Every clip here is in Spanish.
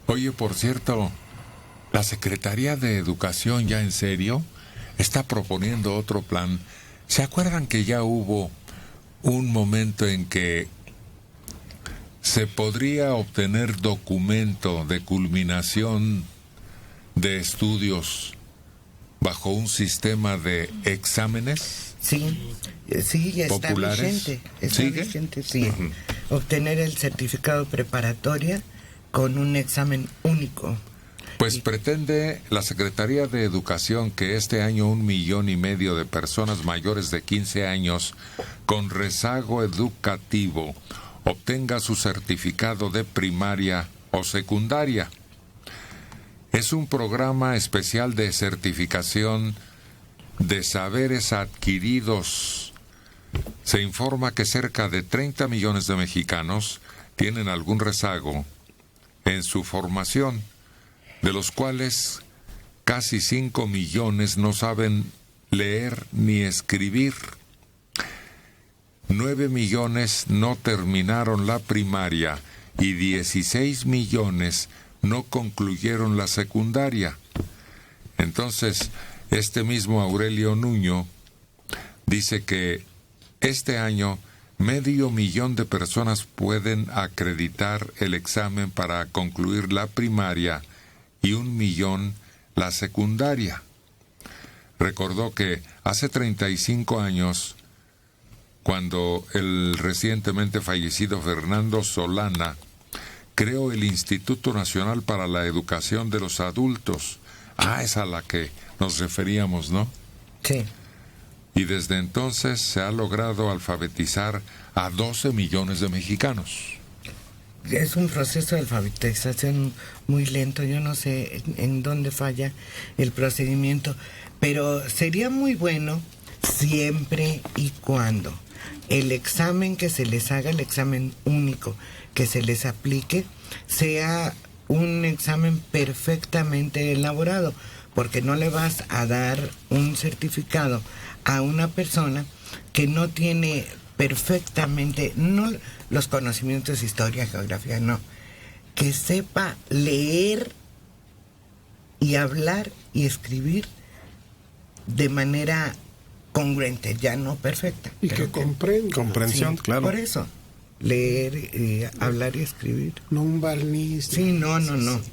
Oye, por cierto, la Secretaría de Educación ya en serio está proponiendo otro plan. ¿Se acuerdan que ya hubo un momento en que se podría obtener documento de culminación de estudios bajo un sistema de exámenes? Sí, ya está populares. vigente. Está ¿Sigue? vigente, sí. Uh-huh. Obtener el certificado preparatoria con un examen único. Pues pretende la Secretaría de Educación que este año 1,5 millones de personas mayores de 15 años con rezago educativo obtenga su certificado de primaria o secundaria. Es un programa especial de certificación de saberes adquiridos. Se informa que cerca de 30 millones de mexicanos tienen algún rezago en su formación, de los cuales casi 5 millones no saben leer ni escribir. 9 millones no terminaron la primaria y 16 millones no concluyeron la secundaria. Entonces, este mismo Aurelio Nuño dice que este año 500,000 de personas pueden acreditar el examen para concluir la primaria y 1 millón la secundaria. Recordó que hace 35 años, cuando el recientemente fallecido Fernando Solana creó el Instituto Nacional para la Educación de los Adultos. Es a la que nos referíamos, ¿no? Sí. Y desde entonces se ha logrado alfabetizar a 12 millones de mexicanos. Es un proceso de alfabetización muy lento. Yo no sé en dónde falla el procedimiento, pero sería muy bueno siempre y cuando el examen que se les haga, el examen único que se les aplique, sea un examen perfectamente elaborado, porque no le vas a dar un certificado a una persona que no tiene perfectamente, no los conocimientos de historia, geografía, no, que sepa leer y hablar y escribir de manera congruente, ya no perfecta. Y que comprenda. Comprensión, Sí, claro. por eso, leer, hablar y escribir. No un barniz. Sí, no.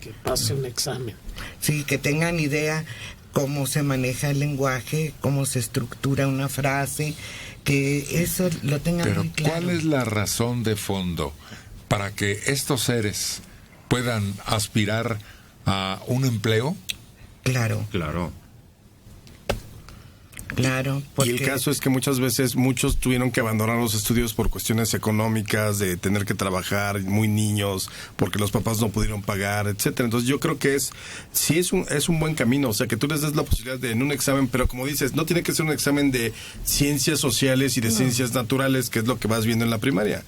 Que pase un examen. Sí, que tengan idea cómo se maneja el lenguaje, cómo se estructura una frase, que eso lo tengan Pero muy claro. ¿cuál es la razón de fondo para que estos seres puedan aspirar a un empleo? Claro, porque Y el caso es que muchas veces muchos tuvieron que abandonar los estudios por cuestiones económicas, de tener que trabajar muy niños, porque los papás no pudieron pagar, etcétera. Entonces yo creo que es un buen camino, o sea, que tú les des la posibilidad de en un examen, pero como dices, no tiene que ser un examen de ciencias sociales y de ciencias naturales, que es lo que vas viendo en la primaria.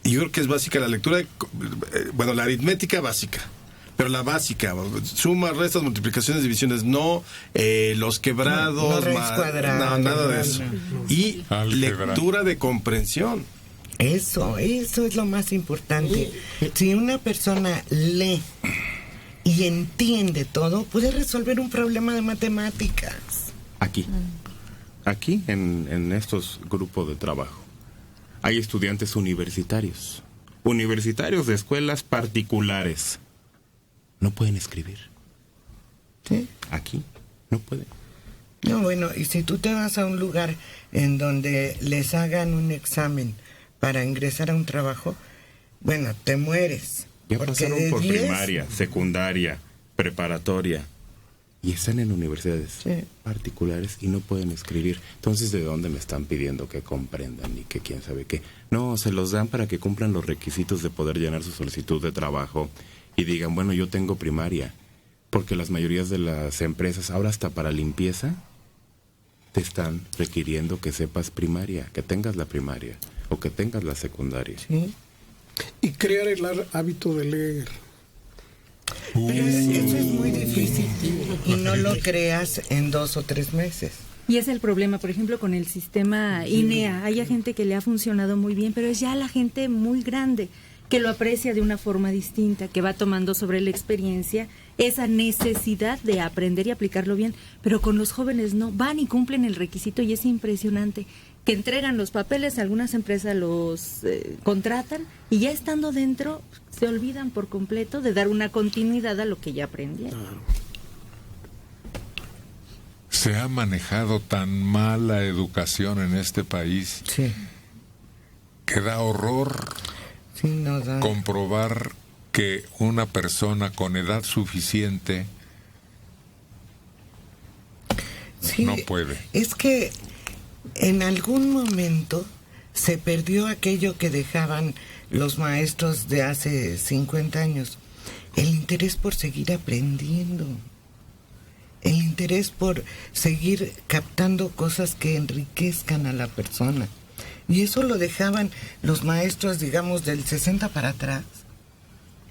Y yo creo que es básica la lectura, la aritmética básica. Pero la básica, sumas, restas, multiplicaciones, divisiones, no los quebrados, no raíz cuadrada, nada de eso. Y álgebra. lectura de comprensión. eso es lo más importante. Si una persona lee y entiende todo, puede resolver un problema de matemáticas. Aquí en estos grupos de trabajo, hay estudiantes universitarios de escuelas particulares. No pueden escribir. ¿Sí? Aquí no pueden. No, bueno, y si tú te vas a un lugar en donde les hagan un examen para ingresar a un trabajo, bueno, te mueres. Ya Porque pasaron de por 10, primaria, secundaria, preparatoria, y están en universidades particulares y no pueden escribir. Entonces, ¿de dónde me están pidiendo que comprendan y que quién sabe qué? No, se los dan para que cumplan los requisitos de poder llenar su solicitud de trabajo y digan, bueno, yo tengo primaria, porque las mayorías de las empresas, ahora hasta para limpieza, te están requiriendo que sepas primaria, que tengas la primaria o que tengas la secundaria. ¿sí? Y crear el hábito de leer. Pero eso es muy difícil y no lo creas en 2 o 3 meses. Y es el problema, por ejemplo, con el sistema INEA. Hay gente que le ha funcionado muy bien, pero es ya la gente muy grande. que lo aprecia de una forma distinta, que va tomando sobre la experiencia esa necesidad de aprender y aplicarlo bien, pero con los jóvenes no, van y cumplen el requisito y es impresionante, que entregan los papeles, algunas empresas los contratan y ya estando dentro se olvidan por completo de dar una continuidad a lo que ya aprendieron. Se ha manejado tan mal la educación en este país Sí. que da horror Sí, no da. comprobar que una persona con edad suficiente Sí, no puede. Es que en algún momento se perdió aquello que dejaban los maestros de hace 50 años, el interés por seguir aprendiendo, el interés por seguir captando cosas que enriquezcan a la persona. Y eso lo dejaban los maestros, digamos, del 60 para atrás.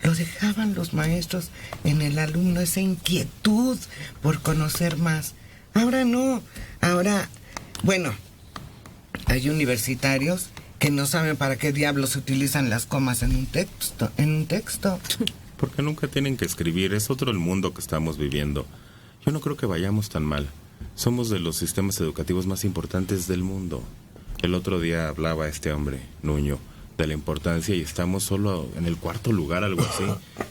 Lo dejaban los maestros en el alumno, esa inquietud por conocer más. Ahora no, ahora, bueno, hay universitarios que no saben para qué diablos se utilizan las comas en un texto. Porque nunca tienen que escribir, es otro el mundo que estamos viviendo. Yo no creo que vayamos tan mal. Somos de los sistemas educativos más importantes del mundo. El otro día hablaba este hombre, Nuño, de la importancia y estamos solo en el 4º lugar, algo así,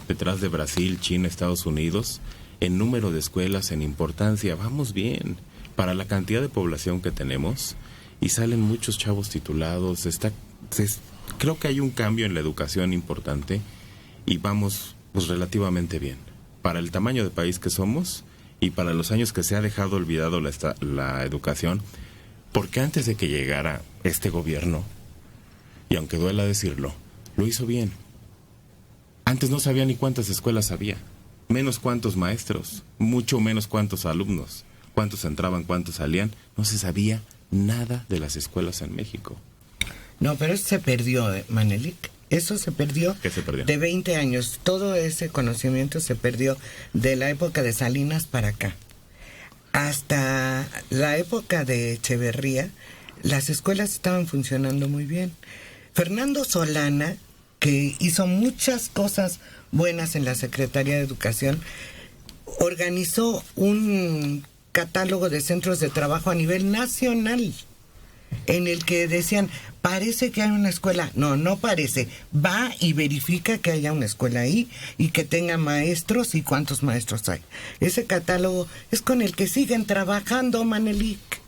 detrás de Brasil, China, Estados Unidos, en número de escuelas, en importancia. Vamos bien para la cantidad de población que tenemos y salen muchos chavos titulados. Creo que hay un cambio en la educación importante y vamos pues relativamente bien para el tamaño de país que somos y para los años que se ha dejado olvidado la educación, porque antes de que llegara este gobierno, y aunque duela decirlo, lo hizo bien. Antes no sabía ni cuántas escuelas había, menos cuántos maestros, mucho menos cuántos alumnos, cuántos entraban, cuántos salían, no se sabía nada de las escuelas en México. No, pero eso se perdió, Manelik. Eso se perdió. ¿Qué se perdió? De 20 años. Todo ese conocimiento se perdió de la época de Salinas para acá. Hasta la época de Echeverría, las escuelas estaban funcionando muy bien. Fernando Solana, que hizo muchas cosas buenas en la Secretaría de Educación, organizó un catálogo de centros de trabajo a nivel nacional, en el que decían, parece que hay una escuela. No, no parece. Va y verifica que haya una escuela ahí y que tenga maestros y cuántos maestros hay. Ese catálogo es con el que siguen trabajando, Manelik.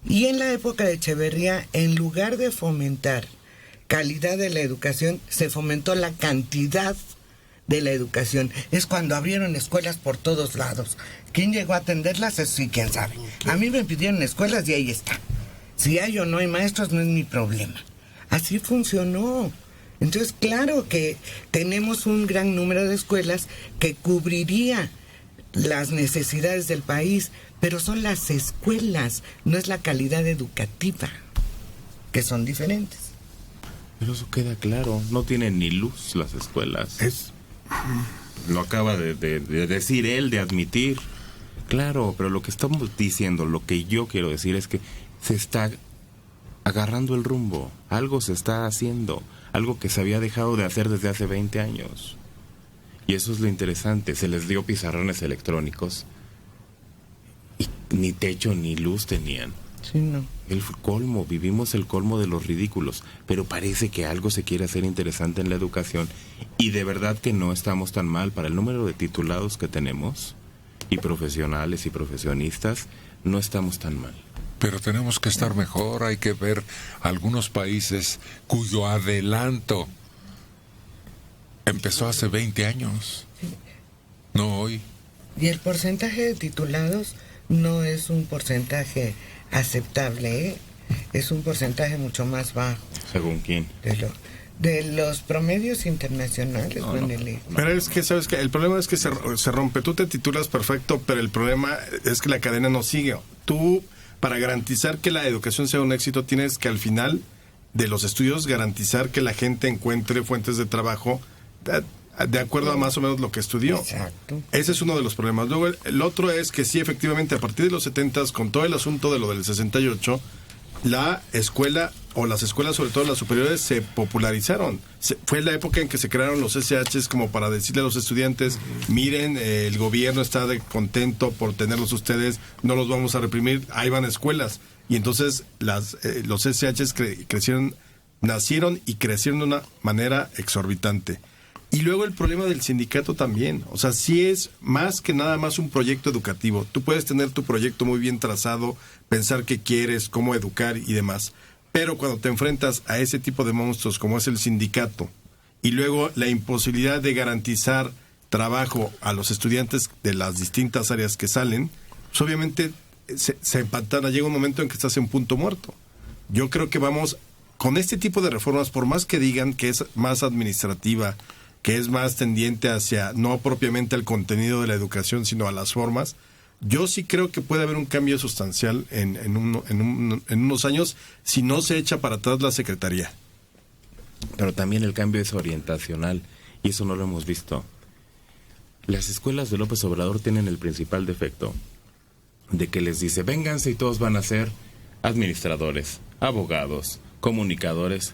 Y en la época de Echeverría, en lugar de fomentar calidad de la educación, se fomentó la cantidad de la educación. Es cuando abrieron escuelas por todos lados. ¿Quién llegó a atenderlas? Eso sí, quién sabe. A mí me pidieron escuelas y ahí está. Si hay o no hay maestros no es mi problema. Así funcionó. Entonces, claro que tenemos un gran número de escuelas que cubriría las necesidades del país, pero son las escuelas, no es la calidad educativa, que son diferentes. Pero eso queda claro, no tienen ni luz las escuelas. Lo acaba de decir él, de admitir. Claro, pero lo que estamos diciendo, lo que yo quiero decir es que se está agarrando el rumbo, algo se está haciendo, algo que se había dejado de hacer desde hace 20 años. Y eso es lo interesante, se les dio pizarrones electrónicos y ni techo ni luz tenían. Sí, no. El colmo, vivimos el colmo de los ridículos, pero parece que algo se quiere hacer interesante en la educación y de verdad que no estamos tan mal para el número de titulados que tenemos y profesionales y profesionistas, no estamos tan mal. Pero tenemos que estar mejor, hay que ver algunos países cuyo adelanto empezó hace 20 años, no hoy. Y el porcentaje de titulados no es un porcentaje aceptable, ¿eh? Es un porcentaje mucho más bajo. ¿Según quién? De los promedios internacionales, Manelik. Pero es que, ¿sabes qué? El problema es que se rompe. Tú te titulas perfecto, pero el problema es que la cadena no sigue. Tú, para garantizar que la educación sea un éxito, tienes que al final de los estudios garantizar que la gente encuentre fuentes de trabajo de acuerdo a más o menos lo que estudió. Exacto. Ese es uno de los problemas. Luego, el otro es que sí, efectivamente, a partir de los 70s, con todo el asunto de lo del 68, la escuela o las escuelas, sobre todo las superiores, se popularizaron. Fue la época en que se crearon los SHs como para decirle a los estudiantes, miren, el gobierno está contento por tenerlos ustedes, no los vamos a reprimir, ahí van a escuelas. Y entonces los SHs nacieron y crecieron de una manera exorbitante. Y luego el problema del sindicato también. O sea, sí es más que nada más un proyecto educativo. Tú puedes tener tu proyecto muy bien trazado, pensar qué quieres, cómo educar y demás. Pero cuando te enfrentas a ese tipo de monstruos como es el sindicato y luego la imposibilidad de garantizar trabajo a los estudiantes de las distintas áreas que salen, pues obviamente se empantana. Llega un momento en que estás en punto muerto. Yo creo que vamos con este tipo de reformas, por más que digan que es más administrativa, que es más tendiente hacia no propiamente al contenido de la educación, sino a las formas, yo sí creo que puede haber un cambio sustancial en unos años si no se echa para atrás la Secretaría. Pero también el cambio es orientacional, y eso no lo hemos visto. Las escuelas de López Obrador tienen el principal defecto de que les dice, vénganse y todos van a ser administradores, abogados, comunicadores.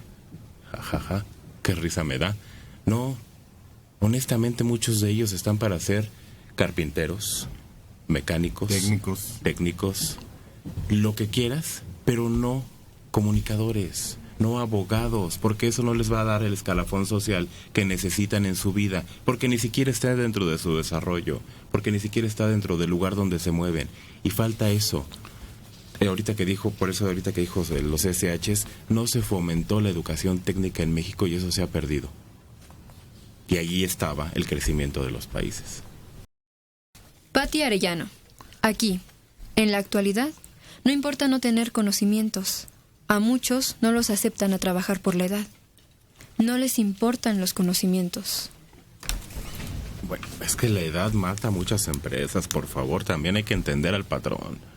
Jajaja, qué risa me da. No, honestamente muchos de ellos están para ser carpinteros, mecánicos, técnicos, lo que quieras, pero no comunicadores, no abogados, porque eso no les va a dar el escalafón social que necesitan en su vida, porque ni siquiera está dentro de su desarrollo, porque ni siquiera está dentro del lugar donde se mueven, y falta eso. Ahorita que dijo los SHs, no se fomentó la educación técnica en México y eso se ha perdido. Y allí estaba el crecimiento de los países. Pati Arellano. Aquí, en la actualidad, no importa no tener conocimientos. A muchos no los aceptan a trabajar por la edad. No les importan los conocimientos. Bueno, es que la edad mata a muchas empresas, por favor, también hay que entender al patrón.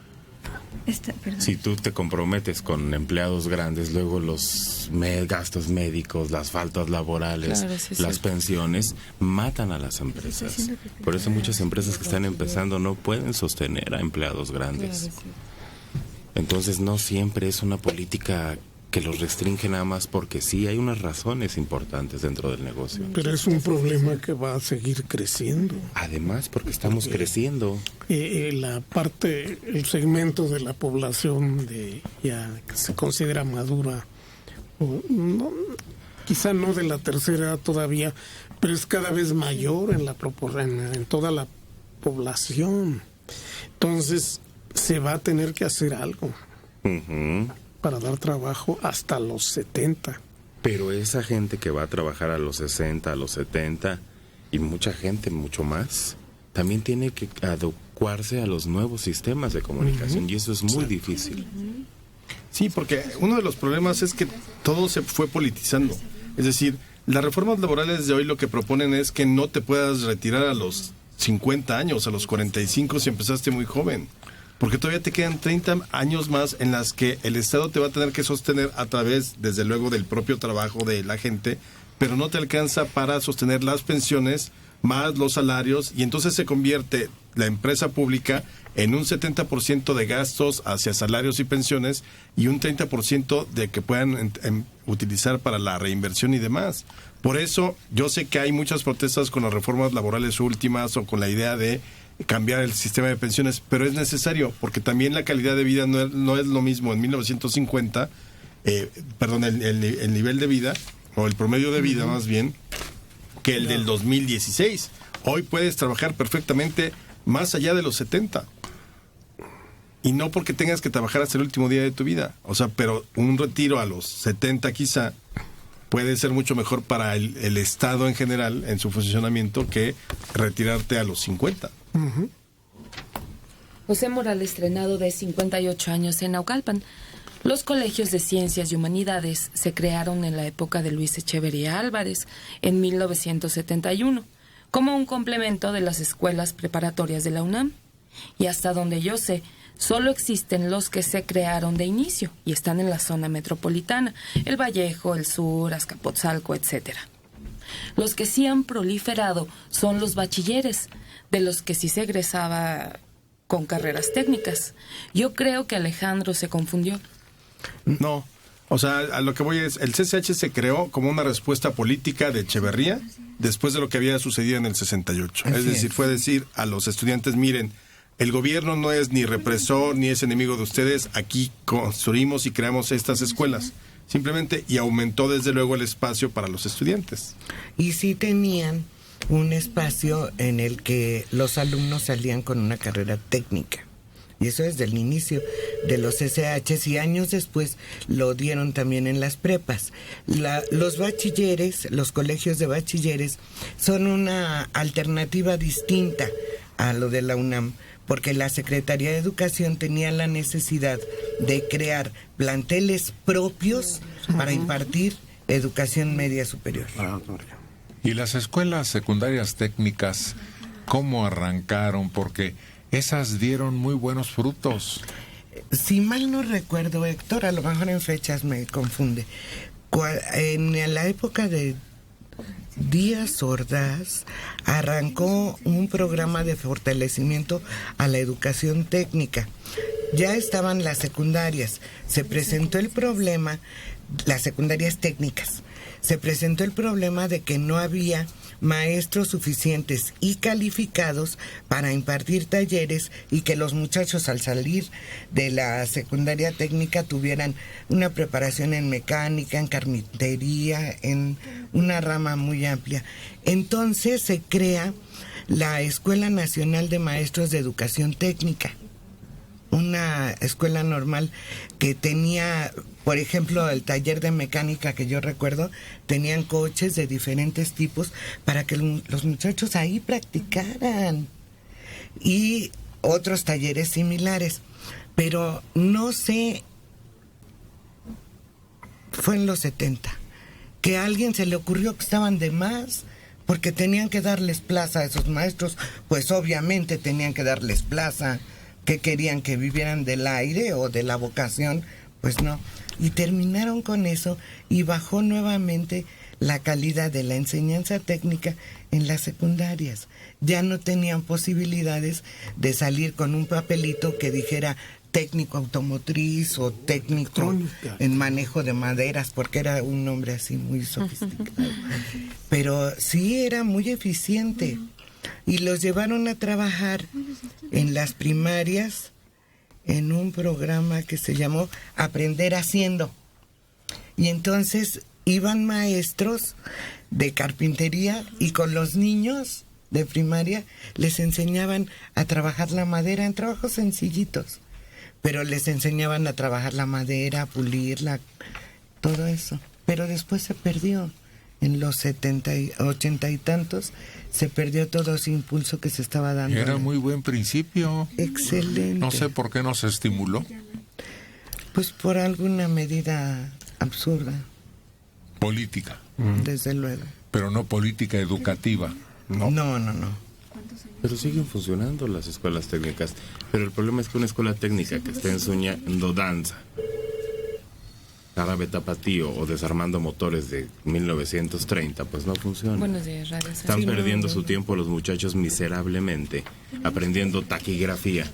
Si tú te comprometes con empleados grandes, luego los gastos médicos, las faltas laborales, claro, las pensiones, matan a las empresas. Por eso muchas empresas que están empezando no pueden sostener a empleados grandes. Entonces no siempre es una política que los restringe nada más porque sí, hay unas razones importantes dentro del negocio. Pero es un problema que va a seguir creciendo. Además, porque estamos creciendo. El segmento de la población ya que se considera madura, quizá no de la tercera edad todavía, pero es cada vez mayor en toda la población. Entonces, se va a tener que hacer algo. Para dar trabajo hasta los 70. Pero esa gente que va a trabajar a los 60, a los 70, y mucha gente, mucho más, también tiene que adecuarse a los nuevos sistemas de comunicación, y eso es muy difícil. Sí, porque uno de los problemas es que todo se fue politizando. Es decir, las reformas laborales de hoy lo que proponen es que no te puedas retirar a los 50 años, a los 45 si empezaste muy joven. Porque todavía te quedan 30 años más en las que el Estado te va a tener que sostener a través, desde luego, del propio trabajo de la gente, pero no te alcanza para sostener las pensiones más los salarios, y entonces se convierte la empresa pública en un 70% de gastos hacia salarios y pensiones y un 30% de que puedan utilizar para la reinversión y demás. Por eso yo sé que hay muchas protestas con las reformas laborales últimas o con la idea de cambiar el sistema de pensiones, pero es necesario porque también la calidad de vida no es lo mismo en 1950, el nivel de vida o el promedio de vida más bien, que el del 2016. Hoy puedes trabajar perfectamente más allá de los 70 y no porque tengas que trabajar hasta el último día de tu vida, o sea, pero un retiro a los 70 quizá puede ser mucho mejor para el Estado en general en su funcionamiento que retirarte a los 50. José Morales Trenado, de 58 años, en Naucalpan. Los colegios de ciencias y humanidades se crearon en la época de Luis Echeverría Álvarez, en 1971, como un complemento de las escuelas preparatorias de la UNAM. Y hasta donde yo sé, solo existen los que se crearon de inicio y están en la zona metropolitana, el Vallejo, el Sur, Azcapotzalco, etc. Los que sí han proliferado son los bachilleres, de los que sí se egresaba con carreras técnicas. Yo creo que Alejandro se confundió. No, o sea, a lo que voy es, el CCH se creó como una respuesta política de Echeverría después de lo que había sucedido en el 68. Así Es decir, fue decir a los estudiantes, miren, el gobierno no es ni represor ni es enemigo de ustedes, aquí construimos y creamos estas escuelas. Simplemente, y aumentó desde luego el espacio para los estudiantes. Y sí tenían un espacio en el que los alumnos salían con una carrera técnica. Y eso desde el inicio de los SHs, y años después lo dieron también en las prepas. Los bachilleres, los colegios de bachilleres, son una alternativa distinta a lo de la UNAM, porque la Secretaría de Educación tenía la necesidad de crear planteles propios para impartir educación media superior. ¿Y las escuelas secundarias técnicas cómo arrancaron? Porque esas dieron muy buenos frutos. Si mal no recuerdo, Héctor, a lo mejor en fechas me confunde. En la época de Díaz Ordaz arrancó un programa de fortalecimiento a la educación técnica. Ya estaban las secundarias. Se presentó el problema, las secundarias técnicas. Se presentó el problema de que no había maestros suficientes y calificados para impartir talleres y que los muchachos al salir de la secundaria técnica tuvieran una preparación en mecánica, en carpintería, en una rama muy amplia. Entonces se crea la Escuela Nacional de Maestros de Educación Técnica, una escuela normal que tenía, por ejemplo, el taller de mecánica que yo recuerdo, tenían coches de diferentes tipos para que los muchachos ahí practicaran, y otros talleres similares. Pero no sé, fue en los 70, que a alguien se le ocurrió que estaban de más, porque tenían que darles plaza a esos maestros, pues obviamente tenían que darles plaza. ¿Que querían? ¿Que vivieran del aire o de la vocación? Pues no. Y terminaron con eso y bajó nuevamente la calidad de la enseñanza técnica en las secundarias. Ya no tenían posibilidades de salir con un papelito que dijera técnico automotriz o técnico en manejo de maderas, porque era un nombre así muy sofisticado. Pero sí era muy eficiente. Y los llevaron a trabajar en las primarias en un programa que se llamó Aprender Haciendo. Y entonces iban maestros de carpintería y con los niños de primaria les enseñaban a trabajar la madera en trabajos sencillitos, pero les enseñaban a trabajar la madera, a pulirla, todo eso. Pero después se perdió. En los 70 y 80 y tantos se perdió todo ese impulso que se estaba dando. Era muy buen principio. Excelente. No sé por qué no se estimuló. Pues por alguna medida absurda. Política. Desde luego. Pero no política educativa. No. Pero siguen funcionando las escuelas técnicas. Pero el problema es que una escuela técnica que está enseñando danza, árabe tapatío o desarmando motores de 1930, pues no funciona. Buenos días, Radio. Están perdiendo su tiempo los muchachos miserablemente aprendiendo taquigrafía.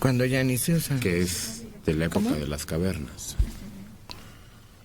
Cuando ya ni se usa. Que es de la época de las cavernas.